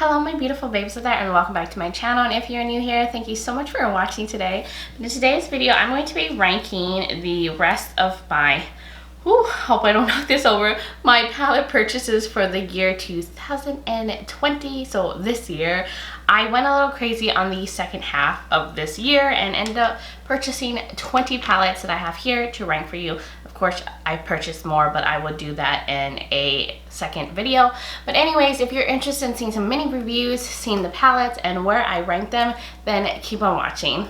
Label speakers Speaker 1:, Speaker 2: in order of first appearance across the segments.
Speaker 1: Hello my beautiful babes out there, and welcome back to my channel. And if you're new here, thank you so much for watching today. In today's video, I'm going to be ranking the rest of my, hope I don't knock this over, my palette purchases for the year 2020. So this year, I went a little crazy on the second half of this year and ended up purchasing 20 palettes that I have here to rank for you. Of course, I purchased more, but I would do that in a second video. But anyways, if you're interested in seeing some mini reviews, seeing the palettes and where I rank them, then keep on watching.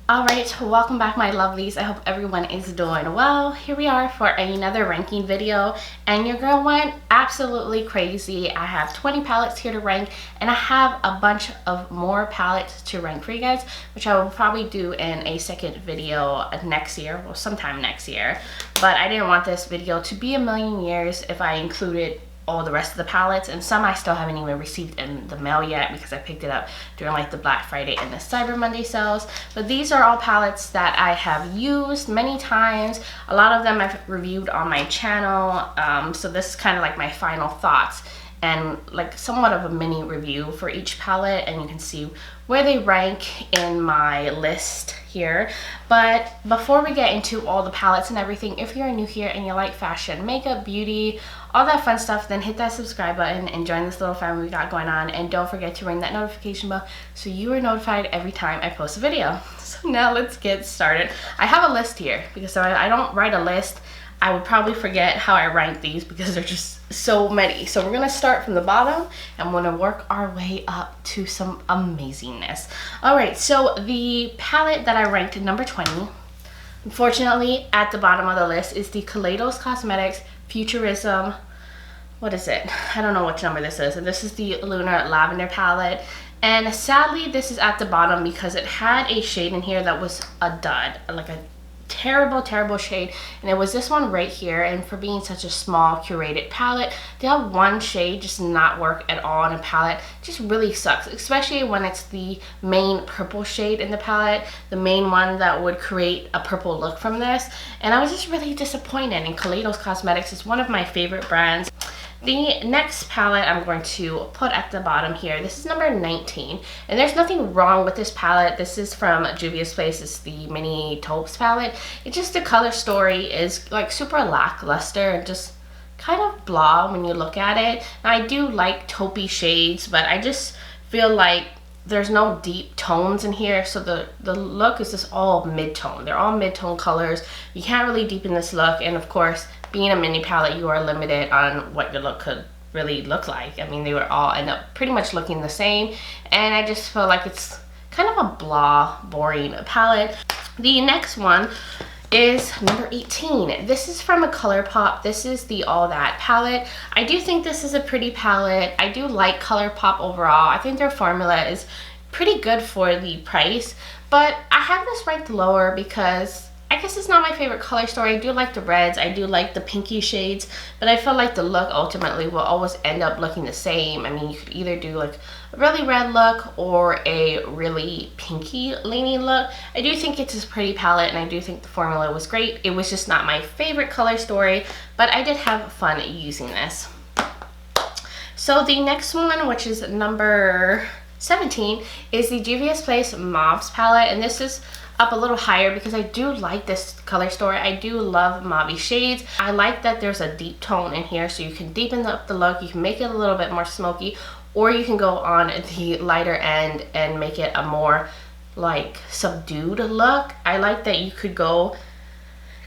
Speaker 1: Alright, welcome back my lovelies. I hope everyone is doing well. Here we are for another ranking video, and your girl went absolutely crazy. I have 20 palettes here to rank, and I have a bunch of more palettes to rank for you guys, which I will probably do in a second video next year, well sometime next year. But I didn't want this video to be a million years if I included all the rest of the palettes, and some I still haven't even received in the mail yet because I picked it up during like the Black Friday and the Cyber Monday sales. But these are all palettes that I have used many times. A lot of them I've reviewed on my channel, so this is kind of like my final thoughts and like somewhat of a mini review for each palette, and you can see where they rank in my list here. But before we get into all the palettes and everything, if you're new here and you like fashion, makeup, beauty, all that fun stuff, then hit that subscribe button and join this little family we got going on, and don't forget to ring that notification bell so you are notified every time I post a video. So now let's get started. I have a list here because if I don't write a list, I would probably forget how I rank these because they're just so many. So we're gonna start from the bottom and we're gonna work our way up to some amazingness. All right, so the palette that I ranked number 20, unfortunately at the bottom of the list, is the Kaleidos Cosmetics Futurism, what is it? I don't know which number this is. And this is the Lunar Lavender palette. And sadly, this is at the bottom because it had a shade in here that was a dud, like a terrible shade, and it was this one right here. And for being such a small curated palette, to have one shade just not work at all in a palette just really sucks, especially when it's the main purple shade in the palette, the main one that would create a purple look from this. And I was just really disappointed, and Kaleidos Cosmetics is one of my favorite brands. The next palette I'm going to put at the bottom here, this is number 19, and there's nothing wrong with this palette. This is from Juvia's Place. It's the Mini Taupes palette. It's just the color story is like super lackluster and just kind of blah when you look at it. Now, I do like taupey shades, but I just feel like there's no deep tones in here, so the look is just all mid-tone. They're all mid-tone colors. You can't really deepen this look, and of course, being a mini palette, you are limited on what your look could really look like. I mean, they were all end up pretty much looking the same, and I just feel like it's kind of a blah, boring palette. The next one is number 18. This is from a ColourPop. This is the All That palette. I do think this is a pretty palette. I do like ColourPop overall. I think their formula is pretty good for the price, but I have this ranked lower because I guess it's not my favorite color story. I do like the reds, I do like the pinky shades, but I feel like the look ultimately will always end up looking the same. I mean, you could either do like a really red look or a really pinky leaning look. I do think it's a pretty palette, and I do think the formula was great. It was just not my favorite color story, but I did have fun using this. So the next one, which is number 17, is the Juvia's Place Mauves palette, and this is up a little higher because I do like this color story. I do love mauve shades. I like that there's a deep tone in here, so you can deepen up the look, you can make it a little bit more smoky, or you can go on the lighter end and make it a more like subdued look. I like that you could go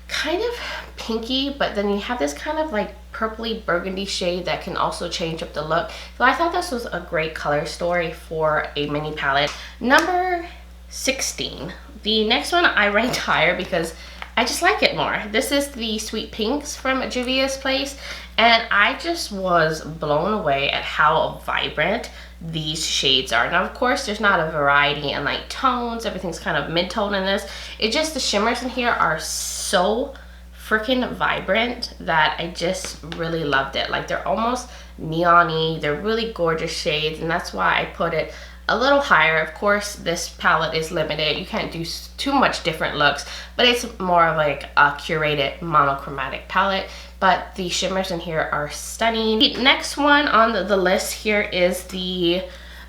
Speaker 1: kind of pinky, but then you have this kind of like purpley burgundy shade that can also change up the look. So I thought this was a great color story for a mini palette. Number 16. The next one I ranked higher because I just like it more. This is the Sweet Pinks from Juvia's Place, and I just was blown away at how vibrant these shades are. Now, of course, there's not a variety in like tones. Everything's kind of mid-tone in this. It just, the shimmers in here are so freaking vibrant that I just really loved it. Like, they're almost neon-y. They're really gorgeous shades, and that's why I put it a little higher. Of course, this palette is limited. You can't do too much different looks, but it's more of like a curated monochromatic palette. But the shimmers in here are stunning. The next one on the list here is the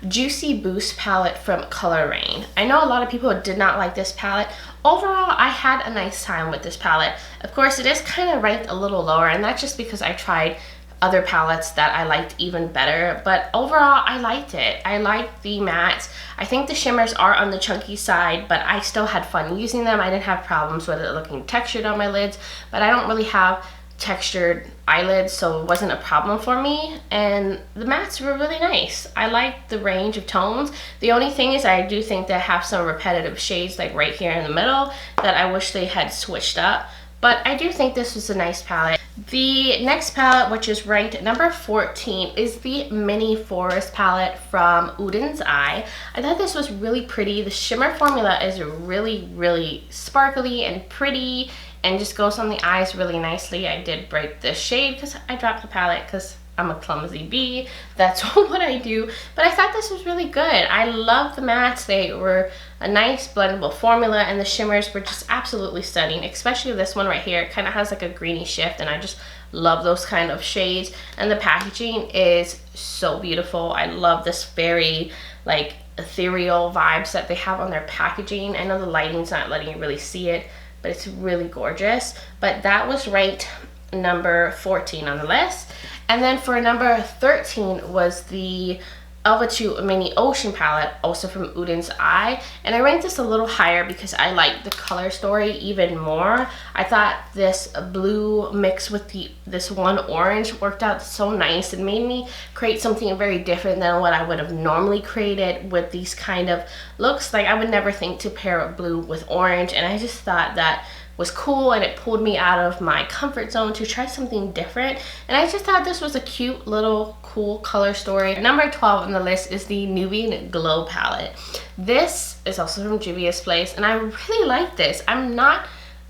Speaker 1: Juicy Boost palette from Color Rain. I know a lot of people did not like this palette. Overall, I had a nice time with this palette. Of course, it is kind of ranked a little lower, and that's just because I tried other palettes that I liked even better. But overall, I liked it. I liked the mattes. I think the shimmers are on the chunky side, but I still had fun using them. I didn't have problems with it looking textured on my lids, but I don't really have textured eyelids, so it wasn't a problem for me. And the mattes were really nice. I like the range of tones. The only thing is I do think they have some repetitive shades like right here in the middle that I wish they had switched up, but I do think this was a nice palette. The next palette, which is ranked number 14, is the Mini Forest palette from Udens Eye. I thought this was really pretty. The shimmer formula is really sparkly and pretty and just goes on the eyes really nicely. I did break this shade because I dropped the palette because I'm a clumsy bee. That's what I do. But I thought this was really good. I love the mattes. They were a nice blendable formula, and the shimmers were just absolutely stunning, especially this one right here. It kind of has like a greeny shift, and I just love those kind of shades. And the packaging is so beautiful. I love this very like ethereal vibes that they have on their packaging. I know the lighting's not letting you really see it, but it's really gorgeous. But that was ranked number 14 on the list. And then for number 13 was the Elva 2 Mini Ocean palette, also from Udens Eye. And I ranked this a little higher because I like the color story even more. I thought this blue mixed with this one orange worked out so nice. It made me create something very different than what I would have normally created with these kind of looks. Like I would never think to pair blue with orange, and I just thought that was cool, and it pulled me out of my comfort zone to try something different. And I just thought this was a cute little cool color story. Number 12 on the list is the Nubian Glow palette. This is also from Juvia's Place, and I really like this. I'm not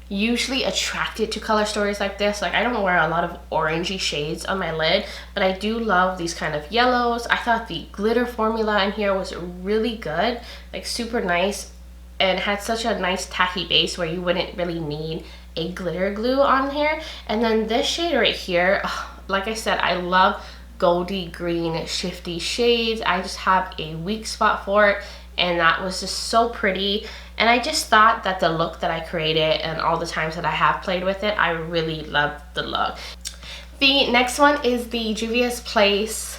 Speaker 1: usually attracted to color stories like this. Like I don't wear a lot of orangey shades on my lid, but I do love these kind of yellows. I thought the glitter formula in here was really good, like super nice, and had such a nice tacky base where you wouldn't really need a glitter glue on here. And then this shade right here, like I said, I love goldy green shifty shades. I just have a weak spot for it, and that was just so pretty. And I just thought that the look that I created and all the times that I have played with it, I really loved the look. The next one is the Juvia's Place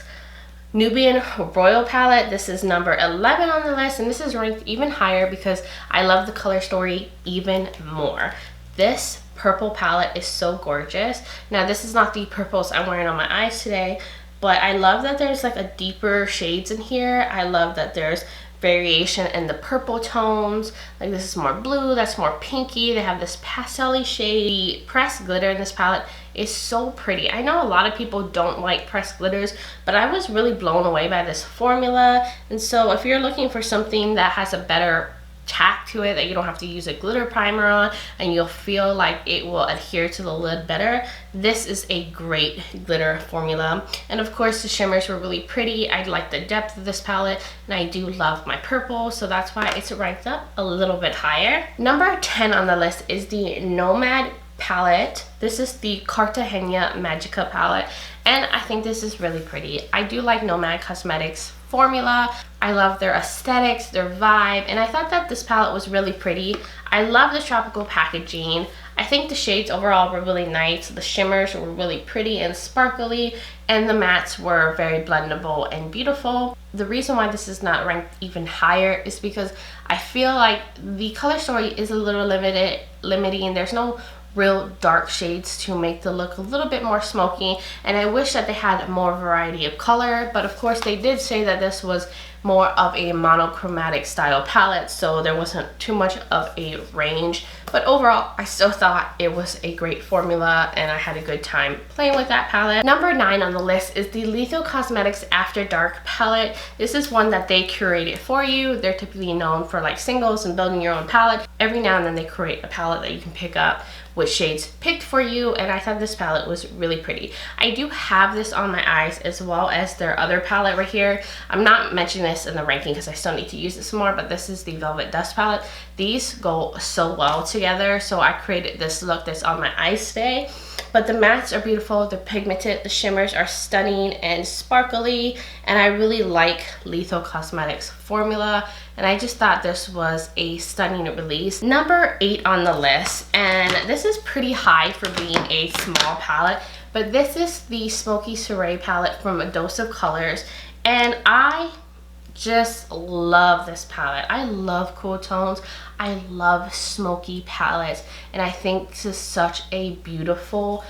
Speaker 1: Nubian Royal palette. This is number 11 on the list, and this is ranked even higher because I love the color story even more. This purple palette is so gorgeous. Now this is not the purples I'm wearing on my eyes today, but I love that there's like a deeper shades in here. I love that there's variation in the purple tones. Like this is more blue, that's more pinky. They have this pastel-y shade. The pressed glitter in this palette is so pretty. I know a lot of people don't like pressed glitters, but I was really blown away by this formula. And so if you're looking for something that has a better tack to it, that you don't have to use a glitter primer on and you'll feel like it will adhere to the lid better, this is a great glitter formula. And of course the shimmers were really pretty. I like the depth of this palette, and I do love my purple, so that's why it's ranked up a little bit higher. Number 10 on the list is the Nomad palette. This is the Cartagena Magica palette, and I think this is really pretty. I do like Nomad Cosmetics formula. I love their aesthetics, their vibe, and I thought that this palette was really pretty. I love the tropical packaging. I think the shades overall were really nice. The shimmers were really pretty and sparkly, and the mattes were very blendable and beautiful. The reason why this is not ranked even higher is because I feel like the color story is a little limiting. There's no real dark shades to make the look a little bit more smoky, and I wish that they had more variety of color. But of course they did say that this was more of a monochromatic style palette, so there wasn't too much of a range. But overall I still thought it was a great formula, and I had a good time playing with that palette. Number 9 on the list is the Lethal Cosmetics After Dark palette. This is one that they curated for you. They're typically known for like singles and building your own palette. Every now and then they create a palette that you can pick up with shades picked for you, and I thought this palette was really pretty. I do have this on my eyes as well as their other palette right here. I'm not mentioning this in the ranking because I still need to use this more, but this is the Velvet Dust palette. These go so well together, so I created this look that's on my eyes today. But the mattes are beautiful, they're pigmented, the shimmers are stunning and sparkly, and I really like Lethal Cosmetics formula, and I just thought this was a stunning release. Number 8 on the list, and this is pretty high for being a small palette, but this is the Smoky Soiree palette from A Dose of Colors, and I just love this palette. I love cool tones. I love smoky palettes, and I think this is such a beautiful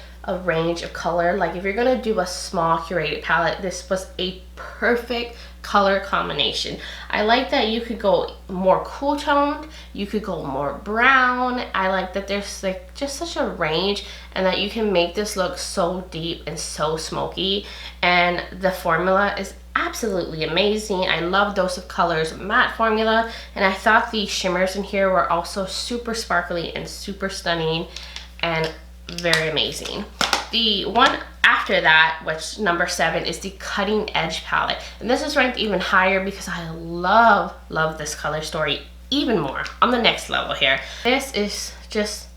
Speaker 1: range of color. Like if you're gonna do a small curated palette, this was a perfect color combination. I like that you could go more cool toned, you could go more brown. I like that there's like just such a range, and that you can make this look so deep and so smoky, and the formula is absolutely amazing. I love Dose of Colors matte formula, and I thought the shimmers in here were also super sparkly and super stunning and very amazing. The one after that, which number 7, is the Cutting Edge palette, and this is ranked even higher because I love this color story even more on the next level here. This is just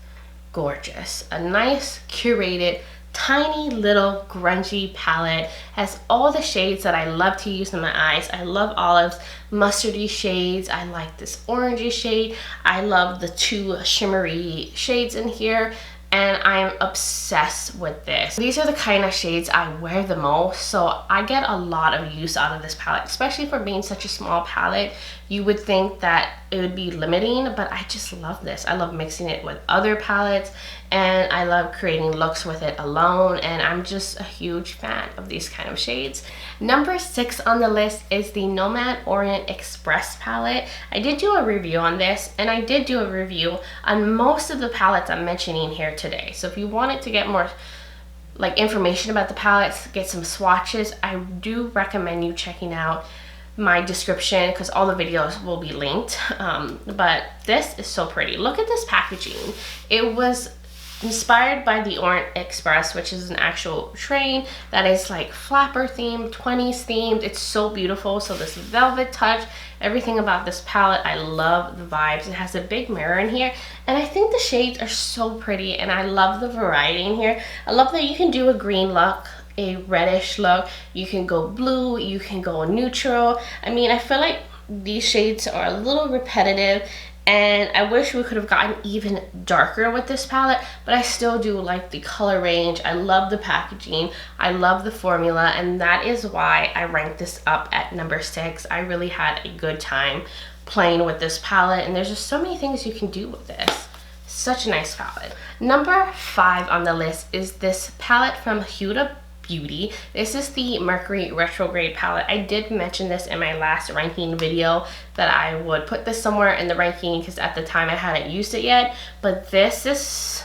Speaker 1: gorgeous. A nice curated tiny little grungy palette, has all the shades that I love to use in my eyes. I love olives, mustardy shades. I like this orangey shade. I love the 2 shimmery shades in here, and I am obsessed with this. These are the kind of shades I wear the most, so I get a lot of use out of this palette, especially for being such a small palette. You would think that it would be limiting, but I just love this. I love mixing it with other palettes, and I love creating looks with it alone, and I'm just a huge fan of these kind of shades. Number 6 on the list is the Nomad Orient Express palette. I did do a review on this, and I did do a review on most of the palettes I'm mentioning here today. So if you wanted to get more like information about the palettes, get some swatches, I do recommend you checking out my description because all the videos will be linked. But this is so pretty. Look at this packaging. It was inspired by the Orient Express, which is an actual train that is like flapper themed, 20s themed. It's so beautiful. So this velvet touch, everything about this palette, I love the vibes. It has a big mirror in here, and I think the shades are so pretty, and I love the variety in here. I love that you can do a green look, a reddish look, you can go blue, you can go neutral. I mean, I feel like these shades are a little repetitive, and I wish we could have gotten even darker with this palette, but I still do like the color range. I love the packaging, I love the formula, and that is why I ranked this up at number 6. I really had a good time playing with this palette, and there's just so many things you can do with this. Such a nice palette. Number 5 on the list is this palette from Huda Beauty. This is the Mercury Retrograde palette. I did mention this in my last ranking video that I would put this somewhere in the ranking because at the time I hadn't used it yet, but this is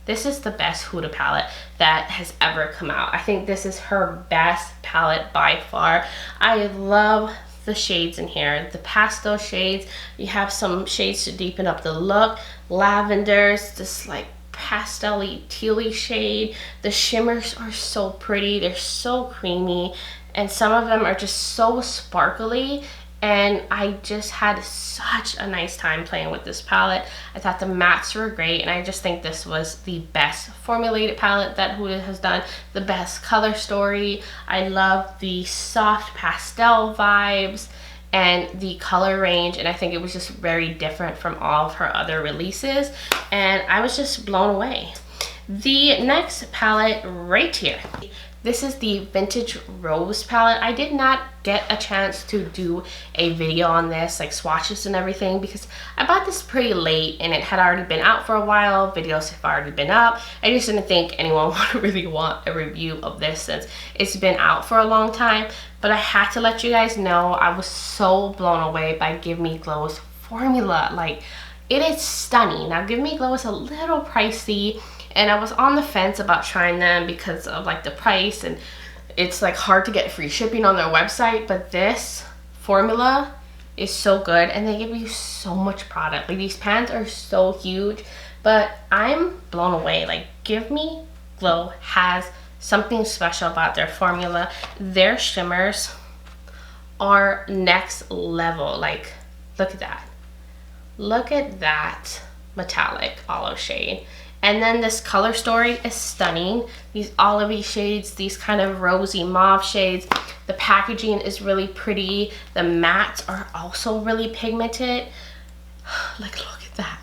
Speaker 1: the best Huda palette that has ever come out. I think this is her best palette by far. I love the shades in here, the pastel shades. You have some shades to deepen up the look, lavenders, this like pastel-y tealy shade. The shimmers are so pretty, they're so creamy, and some of them are just so sparkly, and I just had such a nice time playing with this palette. I thought the mattes were great, and I just think this was the best formulated palette that Huda has done, the best color story. I love the soft pastel vibes and the color range, and I think it was just very different from all of her other releases, and I was just blown away. The next palette right here, this is the Vintage Rose palette. I did not get a chance to do a video on this, like swatches and everything, because I bought this pretty late and it had already been out for a while. Videos have already been up. I just didn't think anyone would really want a review of this since it's been out for a long time. But I had to let you guys know I was so blown away by Give Me Glow's formula. Like, it is stunning. Now, Give Me Glow is a little pricey, and I was on the fence about trying them because of like the price, and it's like hard to get free shipping on their website, but this formula is so good, and they give you so much product. Like, these pans are so huge, but I'm blown away. Like, Give Me Glow has something special about their formula. Their shimmers are next level. Like, look at that. Look at that metallic olive shade. And then this color story is stunning. These olivey shades, these kind of rosy mauve shades. The packaging is really pretty. The mattes are also really pigmented. Like, look at that.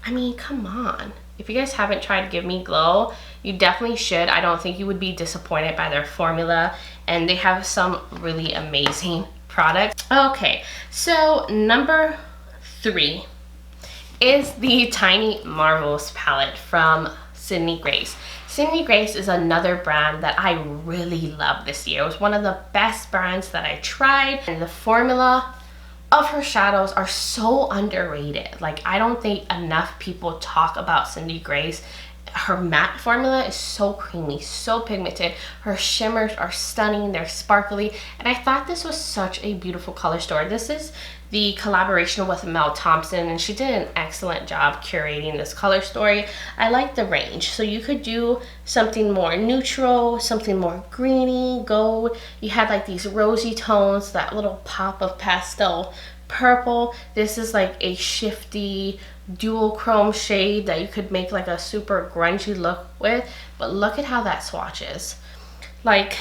Speaker 1: I mean, come on. If you guys haven't tried Give Me Glow, you definitely should. I don't think you would be disappointed by their formula. And they have some really amazing products. Okay, so number 3 is the Tiny Marvels palette from Sydney Grace. Sydney Grace is another brand that I really love this year. It was one of the best brands that I tried, and the formula of her shadows are so underrated. Like, I don't think enough people talk about Sydney Grace. Her matte formula is so creamy, so pigmented. Her shimmers are stunning, they're sparkly, and I thought this was such a beautiful color story. This is the collaboration with Mel Thompson, and she did an excellent job curating this color story. I like the range, so you could do something more neutral, something more greeny, gold. You had like these rosy tones, that little pop of pastel purple. This is like a shifty dual chrome shade that you could make like a super grungy look with, but look at how that swatches. Like,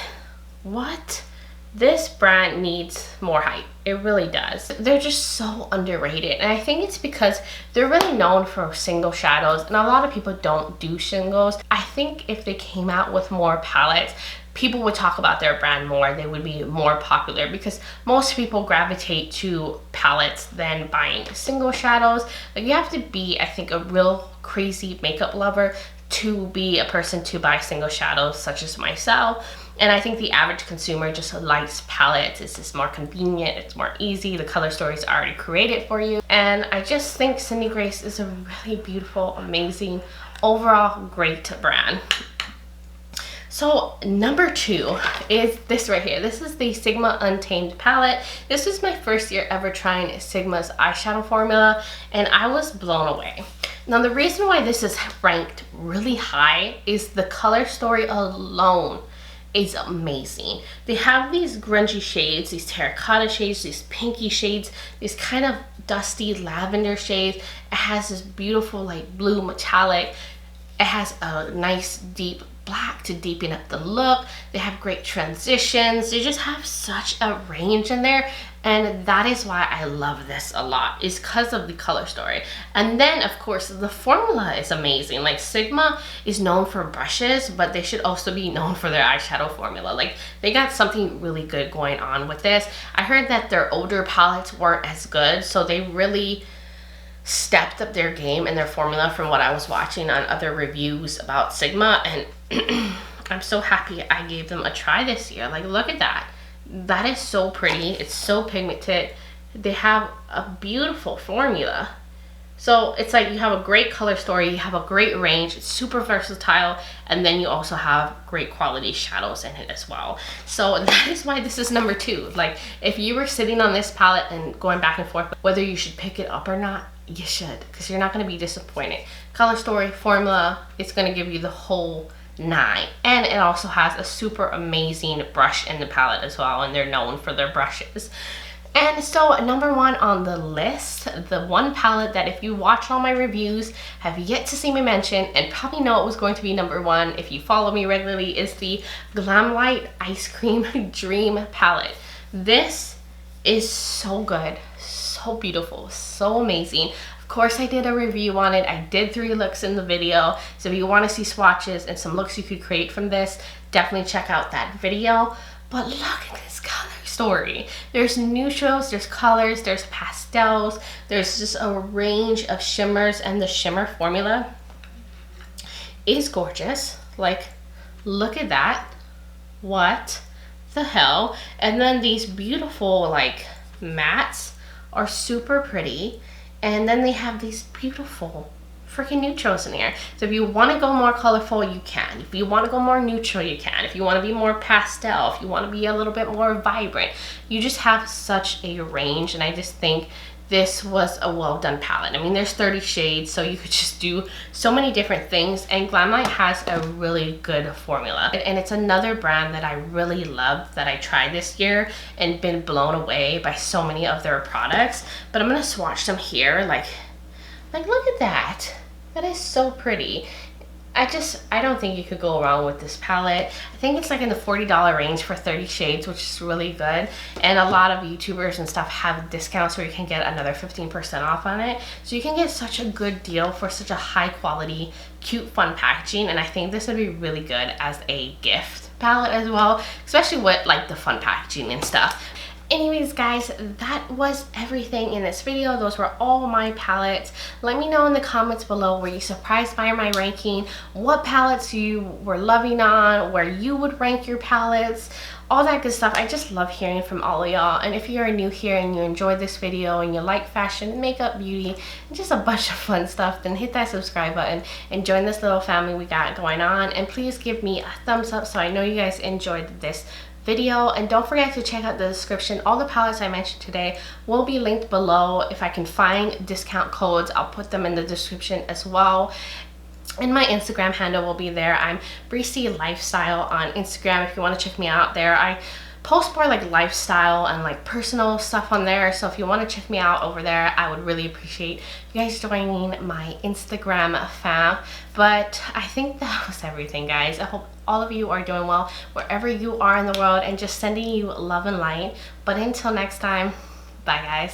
Speaker 1: what? This brand needs more hype. It really does. They're just so underrated, and I think it's because they're really known for single shadows, and a lot of people don't do singles. I think if they came out with more palettes, people would talk about their brand more. They would be more popular because most people gravitate to palettes than buying single shadows. Like, you have to be, I think, a real crazy makeup lover to be a person to buy single shadows, such as myself. And I think the average consumer just likes palettes. It's just more convenient, it's more easy, the color story is already created for you. And I just think Sydney Grace is a really beautiful, amazing, overall great brand. So number 2 is this right here. This is the Sigma Untamed palette. This was my first year ever trying Sigma's eyeshadow formula, and I was blown away. Now, the reason why this is ranked really high is the color story alone is amazing. They have these grungy shades, these terracotta shades, these pinky shades, these kind of dusty lavender shades. It has this beautiful like blue metallic. It has a nice deep black to deepen up the look. They have great transitions. They just have such a range in there, and that is why I love this a lot, is because of the color story. And then of course the formula is amazing. Like, Sigma is known for brushes, but they should also be known for their eyeshadow formula. Like, they got something really good going on with this. I heard that their older palettes weren't as good, so they really stepped up their game and their formula from what I was watching on other reviews about Sigma, and I'm so happy I gave them a try this year. Like, look at that. That is so pretty. It's so pigmented. They have a beautiful formula. So it's like you have a great color story, you have a great range, it's super versatile, and then you also have great quality shadows in it as well. So that is why this is number 2. Like, if you were sitting on this palette and going back and forth whether you should pick it up or not, you should, because you're not going to be disappointed. Color story, formula, it's going to give you the whole 9. And it also has a super amazing brush in the palette as well, and they're known for their brushes. And so number 1 on the list, the one palette that if you watch all my reviews have yet to see me mention, and probably know it was going to be number 1 if you follow me regularly, is the Glamlite Ice Cream Dream palette. This is so good, so beautiful, so amazing. Of course I did a review on it. I did 3 looks in the video, so if you want to see swatches and some looks you could create from this, definitely check out that video. But look at this color story. There's neutrals, there's colors, there's pastels, there's just a range of shimmers, and the shimmer formula is gorgeous. Like, look at that. What the hell? And then these beautiful like mattes are super pretty, and then they have these beautiful freaking neutrals in here. So if you want to go more colorful, you can. If you want to go more neutral, you can. If you want to be more pastel, if you want to be a little bit more vibrant, you just have such a range. And I just think this was a well done palette. I mean, there's 30 shades, so you could just do so many different things, and Glamlite has a really good formula. And it's another brand that I really love that I tried this year and been blown away by so many of their products. But I'm gonna swatch them here. Like look at that. That is so pretty. I don't think you could go wrong with this palette. I think it's like in the $40 range for 30 shades, which is really good. And a lot of YouTubers and stuff have discounts where you can get another 15% off on it. So you can get such a good deal for such a high quality, cute, fun packaging. And I think this would be really good as a gift palette as well, especially with like the fun packaging and stuff. Anyways guys, that was everything in this video. Those were all my palettes. Let me know in the comments below, were you surprised by my ranking? What palettes you were loving on, where you would rank your palettes, all that good stuff. I just love hearing from all of y'all. And if you're new here and you enjoyed this video and you like fashion, makeup, beauty, and just a bunch of fun stuff, then hit that subscribe button and join this little family we got going on. And please give me a thumbs up so I know you guys enjoyed this video. And don't forget to check out the description. All the palettes I mentioned today will be linked below. If I can find discount codes, I'll put them in the description as well. And my Instagram handle will be there. I'm Breezy Lifestyle on Instagram if you want to check me out there. I post more like lifestyle and like personal stuff on there, so if you want to check me out over there, I would really appreciate you guys joining my Instagram fam. But I think that was everything, guys. I hope all of you are doing well wherever you are in the world, and just sending you love and light. But until next time, bye guys.